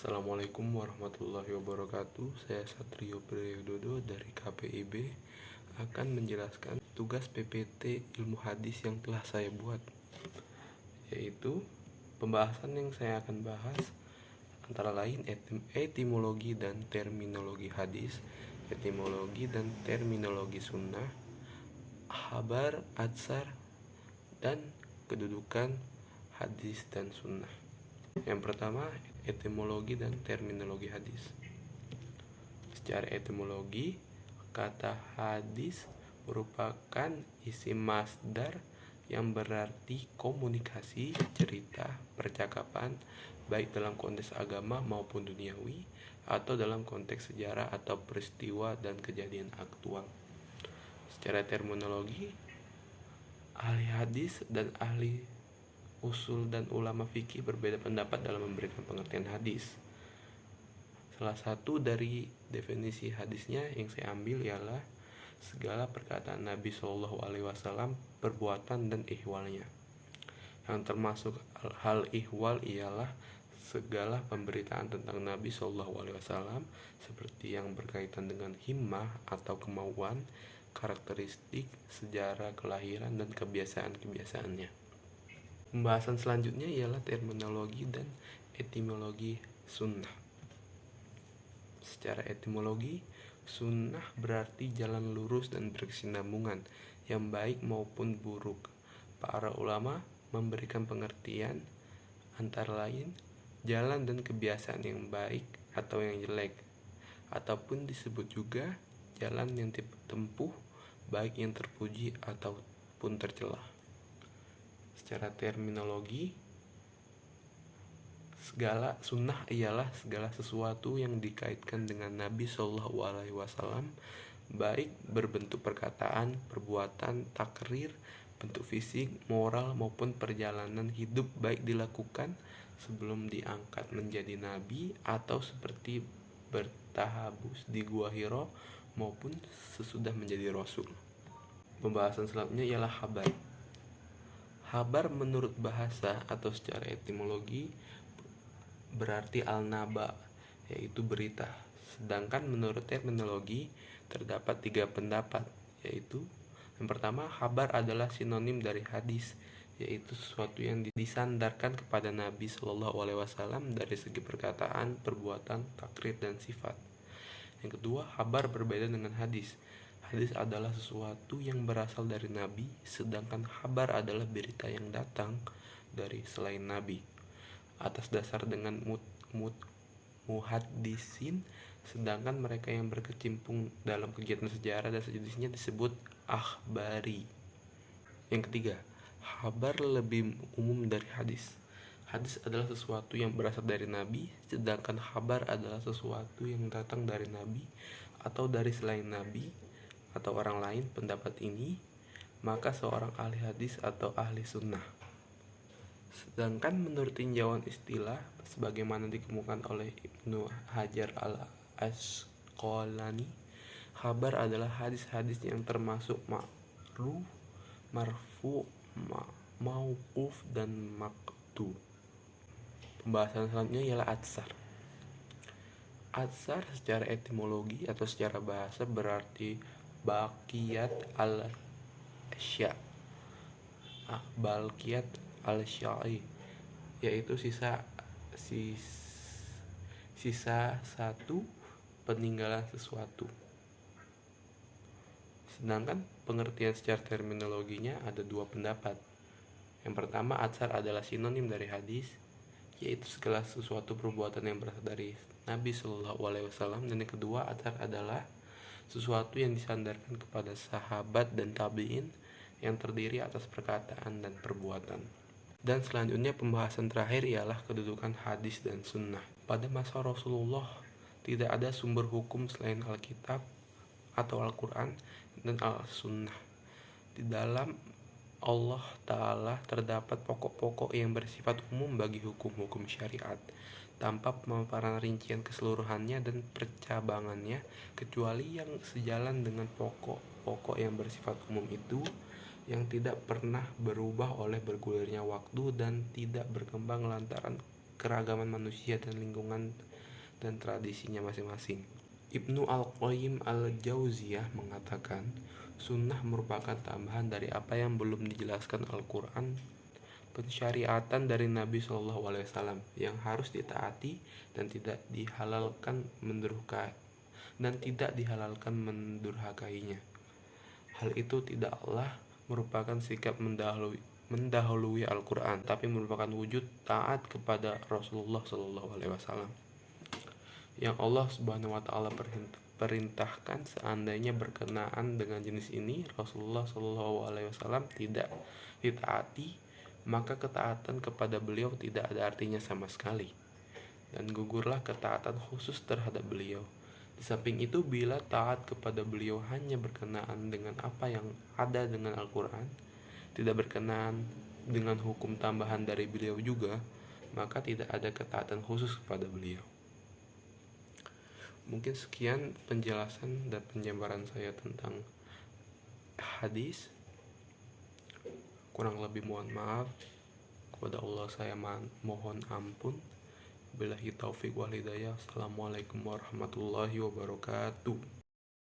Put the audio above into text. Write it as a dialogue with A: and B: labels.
A: Assalamualaikum warahmatullahi wabarakatuh. Saya Satrio Priyododo dari KPIB akan menjelaskan tugas PPT ilmu hadis yang telah saya buat, yaitu pembahasan yang saya akan bahas antara lain etimologi dan terminologi hadis, etimologi dan terminologi sunnah, khabar, atsar, dan kedudukan hadis dan sunnah. Yang pertama, etimologi dan terminologi hadis. Secara etimologi, kata hadis merupakan isim masdar yang berarti komunikasi, cerita, percakapan, baik dalam konteks agama maupun duniawi, atau dalam konteks sejarah atau peristiwa dan kejadian aktual. Secara terminologi, ahli hadis dan ahli usul dan ulama fikih berbeda pendapat dalam memberikan pengertian hadis. Salah satu dari definisi hadisnya yang saya ambil ialah segala perkataan Nabi Shallallahu Alaihi Wasallam, perbuatan dan ihwalnya. Yang termasuk hal ihwal ialah segala pemberitaan tentang Nabi Shallallahu Alaihi Wasallam seperti yang berkaitan dengan himmah atau kemauan, karakteristik, sejarah kelahiran dan kebiasaan-kebiasaannya. Pembahasan selanjutnya ialah terminologi dan etimologi sunnah. Secara etimologi, sunnah berarti jalan lurus dan berkesinambungan, yang baik maupun buruk. Para ulama memberikan pengertian antara lain jalan dan kebiasaan yang baik atau yang jelek, ataupun disebut juga jalan yang ditempuh baik yang terpuji ataupun tercela. Secara terminologi, segala sunnah ialah segala sesuatu yang dikaitkan dengan Nabi Shallallahu Alaihi Wasallam, baik berbentuk perkataan, perbuatan, takrir, bentuk fisik, moral maupun perjalanan hidup, baik dilakukan sebelum diangkat menjadi nabi atau seperti bertahabus di Gua Hiro maupun sesudah menjadi rasul. Pembahasan selanjutnya ialah khabar. Khabar menurut bahasa atau secara etimologi berarti al-naba, yaitu berita. Sedangkan menurut terminologi terdapat 3 pendapat, yaitu yang pertama, khabar adalah sinonim dari hadis, yaitu sesuatu yang disandarkan kepada Nabi Shallallahu Alaihi Wasallam dari segi perkataan, perbuatan, takrir dan sifat. Yang kedua, khabar berbeda dengan hadis. Hadis adalah sesuatu yang berasal dari Nabi, sedangkan khabar adalah berita yang datang dari selain Nabi. Atas dasar dengan muhaddisin, sedangkan mereka yang berkecimpung dalam kegiatan sejarah dan sejenisnya disebut akhbari. Yang ketiga, khabar lebih umum dari hadis. Hadis adalah sesuatu yang berasal dari Nabi, sedangkan khabar adalah sesuatu yang datang dari Nabi atau dari selain Nabi atau orang lain. Pendapat ini, maka seorang ahli hadis atau ahli sunnah. Sedangkan menurut tinjauan istilah sebagaimana dikemukakan oleh Ibnu Hajar al-Asqalani, khabar adalah hadis-hadis yang termasuk ma'ruf, marfu, mauquf dan maqtu. Pembahasan selanjutnya ialah atsar. Atsar secara etimologi atau secara bahasa berarti baqiyat al-sya', balqiyat al-sya'i, yaitu sisa satu peninggalan sesuatu. Sedangkan pengertian secara terminologinya ada 2 pendapat. Yang pertama, atsar adalah sinonim dari hadis, yaitu segala sesuatu perbuatan yang berasal dari Nabi Shallallahu Alaihi Wasallam. Dan yang kedua, atsar adalah sesuatu yang disandarkan kepada sahabat dan tabi'in yang terdiri atas perkataan dan perbuatan. Dan selanjutnya pembahasan terakhir ialah kedudukan hadis dan sunnah. Pada masa Rasulullah tidak ada sumber hukum selain Alkitab atau Al-Quran dan Al-Sunnah. Di dalam Allah Ta'ala terdapat pokok-pokok yang bersifat umum bagi hukum-hukum syariat, tanpa pemaparan rincian keseluruhannya dan percabangannya, kecuali yang sejalan dengan pokok-pokok yang bersifat umum itu, yang tidak pernah berubah oleh bergulirnya waktu dan tidak berkembang lantaran keragaman manusia dan lingkungan dan tradisinya masing-masing. Ibnu Al-Qayyim Al-Jauziyah mengatakan, sunnah merupakan tambahan dari apa yang belum dijelaskan Al-Quran, pensyariatan dari Nabi SAW yang harus ditaati dan tidak dihalalkan mendurhakainya. Hal itu tidaklah merupakan sikap mendahului Al-Quran, tapi merupakan wujud taat kepada Rasulullah SAW yang Allah Subhanahu wa Ta'ala perintahkan. Seandainya berkenaan dengan jenis ini Rasulullah SAW tidak ditaati, maka ketaatan kepada beliau tidak ada artinya sama sekali, dan gugurlah ketaatan khusus terhadap beliau. Di samping itu, bila taat kepada beliau hanya berkenaan dengan apa yang ada dengan Al-Quran, tidak berkenaan dengan hukum tambahan dari beliau juga, maka tidak ada ketaatan khusus kepada beliau. Mungkin sekian penjelasan dan penjabaran saya tentang hadis. Kurang lebih mohon maaf. Kepada Allah saya mohon ampun. Billahi taufiq wal hidayah. Assalamualaikum warahmatullahi wabarakatuh.